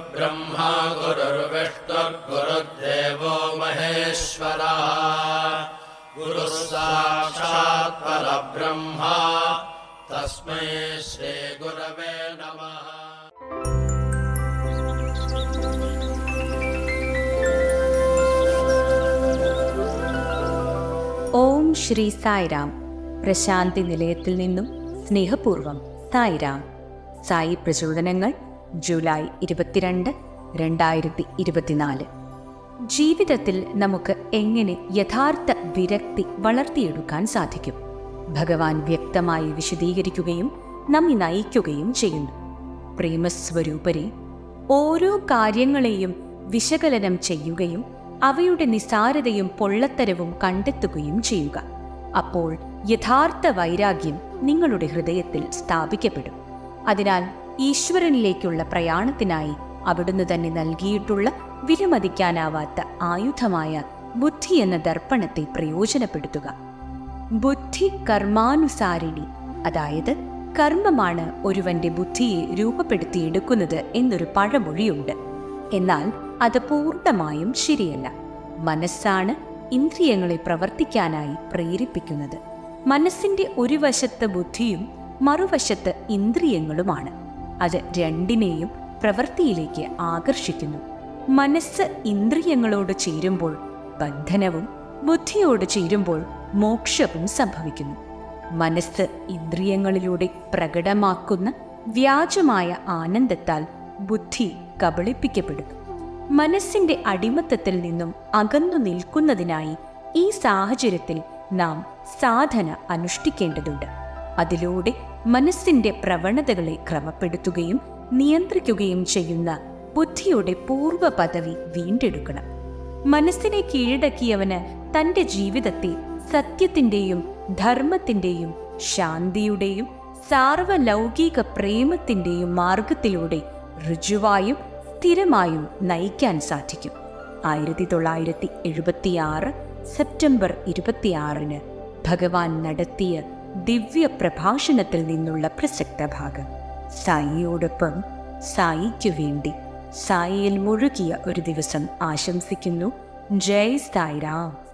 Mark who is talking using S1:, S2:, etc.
S1: गुरुर्ब्रह्मा गुरुर्विष्णुर्गुरुर्देवो महेश्वरः गुरुः साक्षात् परब्रह्म तस्मै श्रीगुरवे नमः.
S2: ഓം ശ്രീ സായിരാം. പ്രശാന്തി നിലയത്തിൽ നിന്നും സ്നേഹപൂർവം സായിരാം. സായി പ്രചോദനങ്ങൾ ജൂലൈ 22, 2024. ജീവിതത്തിൽ നമുക്ക് എങ്ങനെ യഥാർത്ഥ വിരക്തി വളർത്തിയെടുക്കാൻ സാധിക്കും? ഭഗവാൻ വ്യക്തമായി വിശദീകരിക്കുകയും നമ്മെ നയിക്കുകയും ചെയ്യുന്നു. പ്രേമസ്വരൂപരെ, ഓരോ കാര്യങ്ങളെയും വിശകലനം ചെയ്യുകയും അവയുടെ നിസ്സാരതയും പൊള്ളത്തരവും കണ്ടെത്തുകയും ചെയ്യുക. അപ്പോൾ യഥാർത്ഥ വൈരാഗ്യം നിങ്ങളുടെ ഹൃദയത്തിൽ സ്ഥാപിക്കപ്പെടും. അതിനാൽ ഈശ്വരനിലേക്കുള്ള പ്രയാണത്തിനായി അവിടുന്ന് തന്നെ നൽകിയിട്ടുള്ള വിലമതിക്കാനാവാത്ത ആയുധമായ ബുദ്ധി എന്ന ദർപ്പണത്തെ പ്രയോജനപ്പെടുത്തുക. ബുദ്ധി കർമാനുസാരിണി, അതായത് കർമ്മമാണ് ഒരുവന്റെ ബുദ്ധിയെ രൂപപ്പെടുത്തിയെടുക്കുന്നത് എന്നൊരു പഴമൊഴിയുണ്ട്. എന്നാൽ അത് പൂർണ്ണമായും ശരിയല്ല. മനസ്സാണ് ഇന്ദ്രിയങ്ങളെ പ്രവർത്തിക്കാനായി പ്രേരിപ്പിക്കുന്നത്. മനസ്സിന്റെ ഒരു വശത്ത് ബുദ്ധിയും മറുവശത്ത് ഇന്ദ്രിയങ്ങളുമാണ്. അത് രണ്ടിനെയും പ്രവൃത്തിയിലേക്ക് ആകർഷിക്കുന്നു. മനസ്സ് ഇന്ദ്രിയങ്ങളോട് ചേരുമ്പോൾ ബന്ധനവും ബുദ്ധിയോട് ചേരുമ്പോൾ മോക്ഷവും സംഭവിക്കുന്നു. മനസ്സ് ഇന്ദ്രിയങ്ങളിലൂടെ പ്രകടമാക്കുന്ന വ്യാജമായ ആനന്ദത്താൽ ബുദ്ധി കബളിപ്പിക്കപ്പെടുന്നു. മനസ്സിന്റെ അടിമത്തത്തിൽ നിന്നും അകന്നു നിൽക്കുന്നതിനായി ഈ സാഹചര്യത്തിൽ നാം സാധന അനുഷ്ഠിക്കേണ്ടതുണ്ട്. അതിലൂടെ മനസ്സിന്റെ പ്രവണതകളെ ക്രമപ്പെടുത്തുകയും നിയന്ത്രിക്കുകയും ചെയ്യുന്ന ബുദ്ധിയുടെ പൂർവ്വ പദവി വീണ്ടെടുക്കണം. മനസ്സിനെ കീഴടക്കിയവന് തന്റെ ജീവിതത്തെ സത്യത്തിന്റെയും ധർമ്മത്തിന്റെയും ശാന്തിയുടെയും സാർവലൗകിക പ്രേമത്തിന്റെയും മാർഗത്തിലൂടെ ഋജുവായും സ്ഥിരമായും നയിക്കാൻ സാധിക്കും. 1976 സെപ്റ്റംബർ 26 ഭഗവാൻ നടത്തിയ ദിവ്യ പ്രഭാഷണത്തിൽ നിന്നുള്ള പ്രസക്ത ഭാഗം. സായിയോടൊപ്പം സായിക്കു വേണ്ടി സായിയിൽ മുഴുകിയ ഒരു ദിവസം ആശംസിക്കുന്നു. ജയ് സായിരാം.